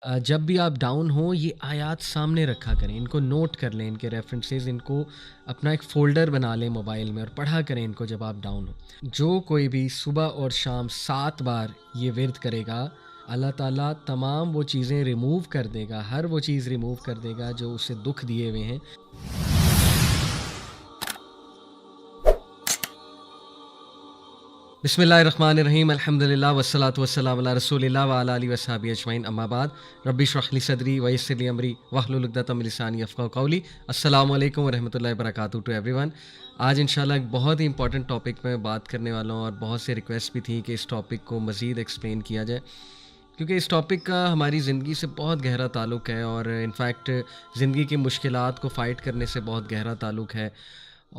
جب بھی آپ ڈاؤن ہوں یہ آیات سامنے رکھا کریں، ان کو نوٹ کر لیں، ان کے ریفرنسز، ان کو اپنا ایک فولڈر بنا لیں موبائل میں اور پڑھا کریں ان کو جب آپ ڈاؤن ہوں۔ جو کوئی بھی صبح اور شام 7 بار یہ ورد کرے گا، اللہ تعالیٰ تمام وہ چیزیں ریموو کر دے گا، ہر وہ چیز ریموو کر دے گا جو اسے دکھ دیے ہوئے ہیں۔ بسم اللہ الرحمن الرحیم، الحمدللہ والصلاۃ والسلام علی رسول اللہ وعلی آلہ وصحبہ اجمعین، اما بعد، رب اشرح لی صدری ویسر لی امری واحلل عقدۃ من لسانی یفقہوا قولی۔ السلام علیکم ورحمۃ اللہ وبرکاتہ ٹو ایوری ون۔ آج انشاءاللہ ایک بہت ہی امپورٹنٹ ٹاپک میں بات کرنے والا ہوں، اور بہت سے ریکویسٹ بھی تھی کہ اس ٹاپک کو مزید ایکسپلین کیا جائے، کیونکہ اس ٹاپک کا ہماری زندگی سے بہت گہرا تعلق ہے، اور انفیکٹ زندگی کی مشکلات کو فائٹ کرنے سے بہت گہرا تعلق ہے،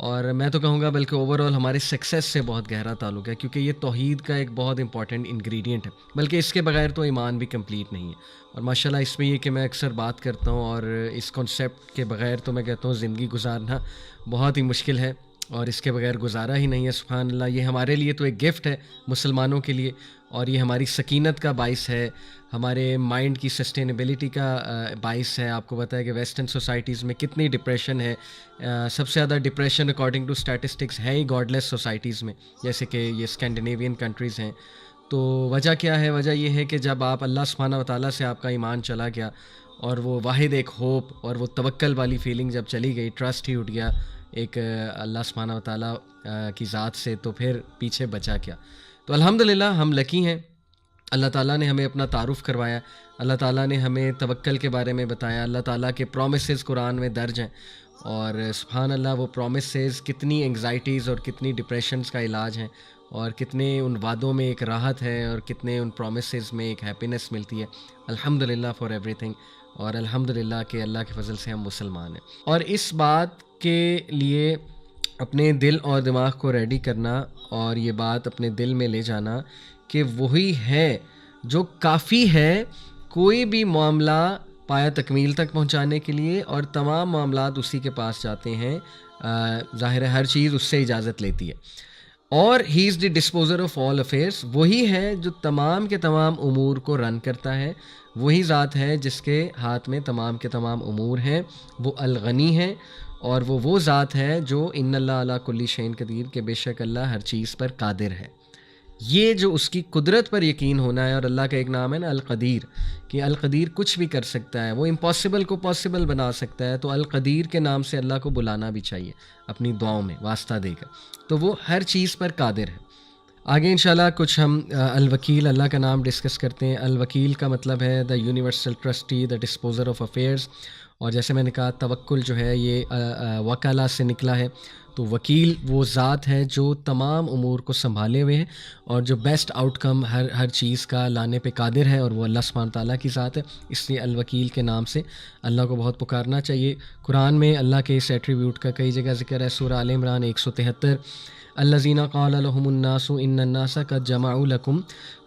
اور میں تو کہوں گا بلکہ اوور آل ہمارے سکسیس سے بہت گہرا تعلق ہے، کیونکہ یہ توحید کا ایک بہت امپورٹنٹ انگریڈینٹ ہے، بلکہ اس کے بغیر تو ایمان بھی کمپلیٹ نہیں ہے۔ اور ماشاءاللہ اس میں یہ کہ میں اکثر بات کرتا ہوں، اور اس کانسیپٹ کے بغیر تو میں کہتا ہوں زندگی گزارنا بہت ہی مشکل ہے، اور اس کے بغیر گزارا ہی نہیں ہے۔ سبحان اللہ، یہ ہمارے لیے تو ایک گفٹ ہے مسلمانوں کے لیے، اور یہ ہماری سکینت کا باعث ہے، ہمارے مائنڈ کی سسٹینیبلٹی کا باعث ہے۔ آپ کو پتہ ہے کہ ویسٹرن سوسائٹیز میں کتنی ڈپریشن ہے، سب سے زیادہ ڈپریشن اکارڈنگ ٹو اسٹیٹسٹکس ہے ہی گاڈ لیس سوسائٹیز میں، جیسے کہ یہ اسکینڈینیوین کنٹریز ہیں۔ تو وجہ کیا ہے؟ وجہ یہ ہے کہ جب آپ اللہ سبحانہ و تعالیٰ سے آپ کا ایمان چلا گیا، اور وہ واحد ایک ہوپ اور وہ توکل والی فیلنگ جب چلی گئی، ٹرسٹ ہی اٹھ گیا ایک اللہ سبحانہ و تعالیٰ کی ذات سے، تو پھر پیچھے بچا کیا۔ تو الحمدللہ ہم لکی ہیں، اللہ تعالیٰ نے ہمیں اپنا تعارف کروایا، اللہ تعالیٰ نے ہمیں توکل کے بارے میں بتایا، اللہ تعالیٰ کے پرومسز قرآن میں درج ہیں، اور سبحان اللہ وہ پرومسز کتنی انگزائٹیز اور کتنی ڈپریشنز کا علاج ہیں، اور کتنے ان وعدوں میں ایک راحت ہے، اور کتنے ان پرومسز میں ایک ہیپینس ملتی ہے۔ الحمدللہ فار ایوری تھنگ، اور الحمدللہ کہ اللہ کے فضل سے ہم مسلمان ہیں۔ اور اس بات کے لیے اپنے دل اور دماغ کو ریڈی کرنا، اور یہ بات اپنے دل میں لے جانا کہ وہی ہے جو کافی ہے کوئی بھی معاملہ پایا تکمیل تک پہنچانے کے لیے، اور تمام معاملات اسی کے پاس جاتے ہیں، ظاہر ہے ہر چیز اس سے اجازت لیتی ہے، اور ہی از دی ڈسپوزر آف آل افیئرس۔ وہی ہے جو تمام کے تمام امور کو رن کرتا ہے، وہی ذات ہے جس کے ہاتھ میں تمام کے تمام امور ہیں، وہ الغنی ہے، اور وہ ذات ہے جو ان اللہ علی کل شیء قدیر، کہ بے شک اللہ ہر چیز پر قادر ہے۔ یہ جو اس کی قدرت پر یقین ہونا ہے، اور اللہ کا ایک نام ہے نا القدیر، کہ القدیر کچھ بھی کر سکتا ہے، وہ امپاسبل کو پاسبل بنا سکتا ہے، تو القدیر کے نام سے اللہ کو بلانا بھی چاہیے اپنی دعاؤں میں واسطہ دے کر، تو وہ ہر چیز پر قادر ہے۔ آگے انشاءاللہ کچھ ہم الوکیل، اللہ کا نام ڈسکس کرتے ہیں۔ الوکیل کا مطلب ہے the universal trustee, the disposer of affairs, اور جیسے میں نے کہا توکل جو ہے یہ وکالہ سے نکلا ہے، تو وکیل وہ ذات ہے جو تمام امور کو سنبھالے ہوئے ہیں، اور جو بیسٹ آؤٹ کم ہر چیز کا لانے پہ قادر ہے، اور وہ اللہ سبحانہ تعالیٰ کی ذات ہے، اس لیے الوکیل کے نام سے اللہ کو بہت پکارنا چاہیے۔ قرآن میں اللہ کے اس ایٹریبیوٹ کا کئی جگہ ذکر ہے، سورہ آل عمران 173، الذین قال لهم الناس ان الناس قد جمعوا لكم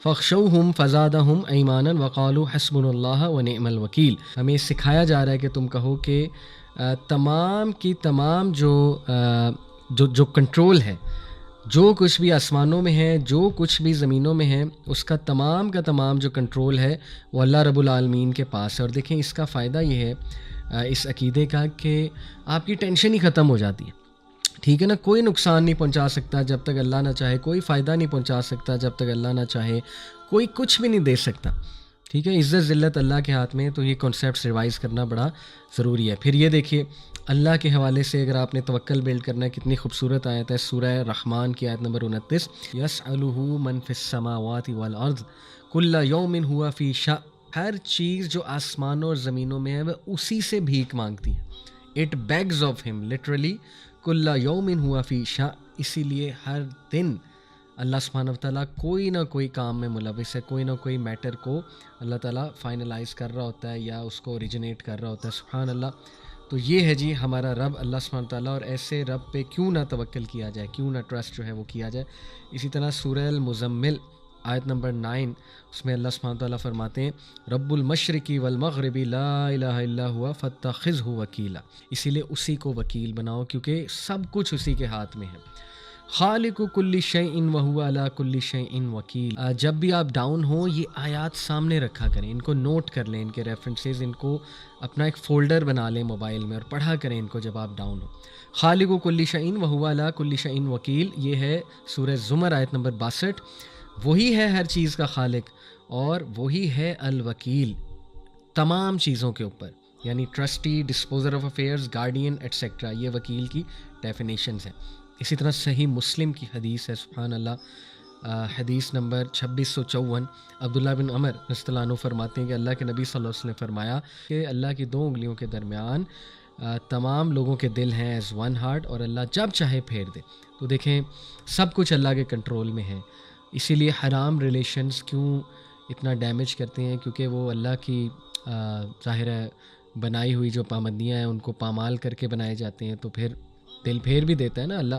فاخشوهم فزادهم ایمانا وقالوا حسبنا اللہ ونعم الوکیل۔ ہمیں سکھایا جا رہا ہے کہ تم کہو کہ تمام کی تمام جو کنٹرول ہے، جو کچھ بھی آسمانوں میں ہے، جو کچھ بھی زمینوں میں ہے، اس کا تمام جو کنٹرول ہے وہ اللہ رب العالمین کے پاس ہے۔ اور دیکھیں اس کا فائدہ یہ ہے اس عقیدے کا کہ آپ کی ٹینشن ہی ختم ہو جاتی ہے، ٹھیک ہے نا؟ کوئی نقصان نہیں پہنچا سکتا جب تک اللہ نہ چاہے، کوئی فائدہ نہیں پہنچا سکتا جب تک اللہ نہ چاہے، کوئی کچھ بھی نہیں دے سکتا، ٹھیک ہے؟ عزت ذلت اللہ کے ہاتھ میں، تو یہ کانسیپٹس ریوائز کرنا بڑا ضروری ہے۔ پھر یہ دیکھیے اللہ کے حوالے سے اگر آپ نے توکل بلڈ کرنا ہے، کتنی خوبصورت آیت ہے سورہ رحمان کی آیت نمبر 29، یسألہ من فی السماوات والارض کل یوم ہوا فی شأن، ہر چیز جو آسمانوں اور زمینوں میں ہے وہ اسی سے بھیک مانگتی ہے، اٹ بیگز آف ہم، لٹرلی کل یوم ہوا فی شأن، اسی لیے ہر دن اللہ سبحانہ و تعالیٰ کوئی نہ کوئی کام میں ملوث ہے، کوئی نہ کوئی میٹر کو اللہ تعالیٰ فائنلائز کر رہا ہوتا ہے، یا اس کو اوریجنیٹ کر رہا ہوتا ہے۔ سبحان اللہ۔ تو یہ ہے جی ہمارا رب اللہ سبحانہ تعالیٰ، اور ایسے رب پہ کیوں نہ توکل کیا جائے، کیوں نہ ٹرسٹ جو ہے وہ کیا جائے۔ اسی طرح سورہ المزمل آیت نمبر 9، اس میں اللہ سبحانہ تعالیٰ فرماتے ہیں رب المشرق والمغرب لا الہ الا ہوا فاتخذہ وکیلا، اسی لیے اسی کو وکیل بناؤ، کیونکہ سب کچھ اسی کے ہاتھ میں ہے۔ خالق کل شیء وہو علی کل شیء وکیل. جب بھی آپ ڈاؤن ہوں یہ آیات سامنے رکھا کریں, ان کو نوٹ کر لیں, ان کے ریفرنسز, ان کو اپنا ایک فولڈر بنا لیں موبائل میں اور پڑھا کریں ان کو جب آپ ڈاؤن ہوں. خالق کل شیء وہو علی کل شیء وکیل, یہ ہے سورہ زمر آیت نمبر 62. وہی ہے ہر چیز کا خالق اور وہی ہے الوکیل تمام چیزوں کے اوپر, یعنی trustee, disposer of affairs, guardian etcetera, یہ وکیل کی ڈیفینیشنز ہیں. اسی طرح صحیح مسلم کی حدیث ہے, سبحان اللہ, حدیث نمبر 2654, عبداللہ بن عمر رضی اللہ عنہ فرماتے ہیں کہ اللہ کے نبی صلی اللہ علیہ وسلم نے فرمایا کہ اللہ کی 2 انگلیوں کے درمیان تمام لوگوں کے دل ہیں ایز ون ہارٹ, اور اللہ جب چاہے پھیر دے. تو دیکھیں سب کچھ اللہ کے کنٹرول میں ہے. اسی لیے حرام ریلیشنز کیوں اتنا ڈیمیج کرتے ہیں, کیونکہ وہ اللہ کی ظاہر ہے بنائی ہوئی جو پابندیاں ہیں ان کو پامال کر کے بنائے جاتے ہیں, تو پھر دل پھیر بھی دیتا ہے نا اللہ,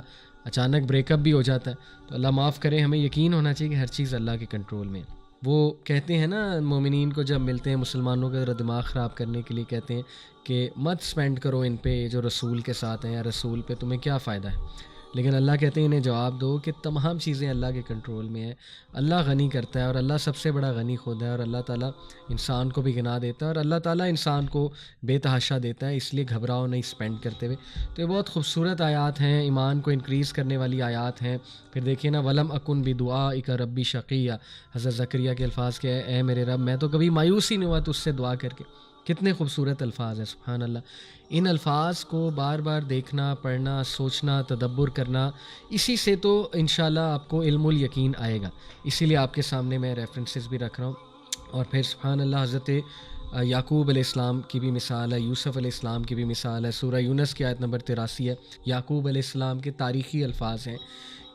اچانک بریک اپ بھی ہو جاتا ہے. تو اللہ معاف کرے, ہمیں یقین ہونا چاہیے کہ ہر چیز اللہ کے کنٹرول میں ہے. وہ کہتے ہیں نا مومنین کو جب ملتے ہیں مسلمانوں کا دماغ خراب کرنے کے لیے, کہتے ہیں کہ مت سپینڈ کرو ان پہ جو رسول کے ساتھ ہیں, یا رسول پہ تمہیں کیا فائدہ ہے. لیکن اللہ کہتے ہیں انہیں جواب دو کہ تمام چیزیں اللہ کے کنٹرول میں ہیں. اللہ غنی کرتا ہے اور اللہ سب سے بڑا غنی خود ہے, اور اللہ تعالیٰ انسان کو بھی گنا دیتا ہے, اور اللہ تعالیٰ انسان کو بے تحاشا دیتا ہے. اس لیے گھبراؤ نہیں اسپینڈ کرتے ہوئے. تو یہ بہت خوبصورت آیات ہیں, ایمان کو انکریز کرنے والی آیات ہیں. پھر دیکھیے نا, ولم اکن بدعائک ربی شقیہ, حضرت زکریا کے الفاظ کے, اے میرے رب میں تو کبھی مایوس ہی نہیں ہوا تجھ سے دعا کر کے. کتنے خوبصورت الفاظ ہیں, سبحان اللہ. ان الفاظ کو بار بار دیکھنا, پڑھنا, سوچنا, تدبر کرنا, اسی سے تو انشاءاللہ آپ کو علم الیقین آئے گا. اسی لیے آپ کے سامنے میں ریفرنسز بھی رکھ رہا ہوں. اور پھر سبحان اللہ, حضرت یعقوب علیہ السلام کی بھی مثال ہے, یوسف علیہ السلام کی بھی مثال ہے. سورہ یونس کی آیت نمبر 83 ہے. یعقوب علیہ السلام کے تاریخی الفاظ ہیں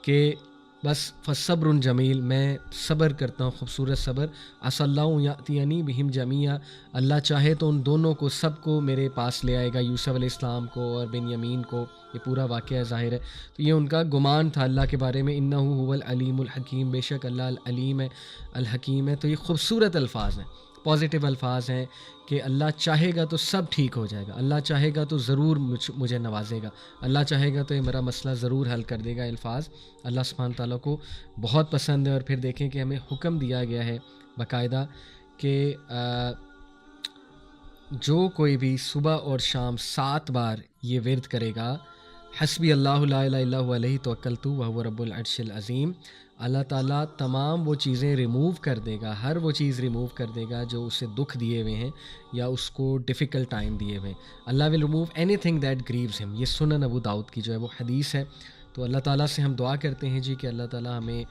کہ بس فصبر جمیل, میں صبر کرتا ہوں, خوبصورت صبر. عسى اللہ یأتینی بہم جمیعا, اللہ چاہے تو ان دونوں کو, سب کو میرے پاس لے آئے گا, یوسف علیہ السلام کو اور بنیامین کو. یہ پورا واقعہ ظاہر ہے. تو یہ ان کا گمان تھا اللہ کے بارے میں, انہ هو العلیم الحکیم, بے شک اللہ العلیم ہے, الحکیم ہے. تو یہ خوبصورت الفاظ ہیں, پازیٹیو الفاظ ہیں کہ اللہ چاہے گا تو سب ٹھیک ہو جائے گا, اللہ چاہے گا تو ضرور مجھے نوازے گا, اللہ چاہے گا تو یہ میرا مسئلہ ضرور حل کر دے گا. الفاظ اللہ سبحانہ تعالیٰ کو بہت پسند ہے. اور پھر دیکھیں کہ ہمیں حکم دیا گیا ہے باقاعدہ کہ جو کوئی بھی صبح اور شام 7 بار یہ ورد کرے گا, حسبی اللہ لا الہ الا هو علیہ توکلت وہو رب العرش العظیم, اللہ تعالیٰ تمام وہ چیزیں ریموو کر دے گا, ہر وہ چیز ریموو کر دے گا جو اسے دکھ دیے ہوئے ہیں یا اس کو ڈیفیکلٹ ٹائم دیے ہوئے ہیں. Allah will remove anything that grieves him. یہ سنن ابو داؤد کی جو ہے وہ حدیث ہے. تو اللہ تعالیٰ سے ہم دعا کرتے ہیں جی کہ اللہ تعالیٰ ہمیں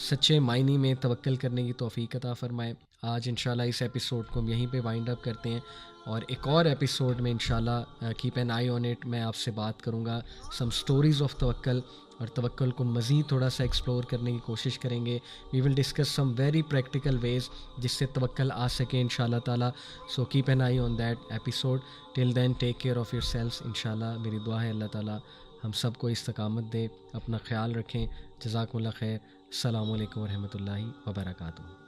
سچے معنی میں توکل کرنے کی توفیق عطا فرمائے. آج انشاءاللہ اس ایپیسوڈ کو ہم یہیں پہ وائنڈ اپ کرتے ہیں, اور ایک اور ایپیسوڈ میں انشاءاللہ keep an eye on it, میں آپ سے بات کروں گا سم سٹوریز آف توکل, اور توکل کو مزید تھوڑا سا ایکسپلور کرنے کی کوشش کریں گے. We will discuss some very practical ways جس سے توکل آ سکے انشاءاللہ تعالیٰ. So keep an eye on that episode. Till then take care of yourselves. انشاءاللہ میری دعا ہے اللہ تعالیٰ ہم سب کو استقامت دے. اپنا خیال رکھیں. جزاکم اللہ خیر. السلام علیکم ورحمۃ اللہ وبرکاتہ.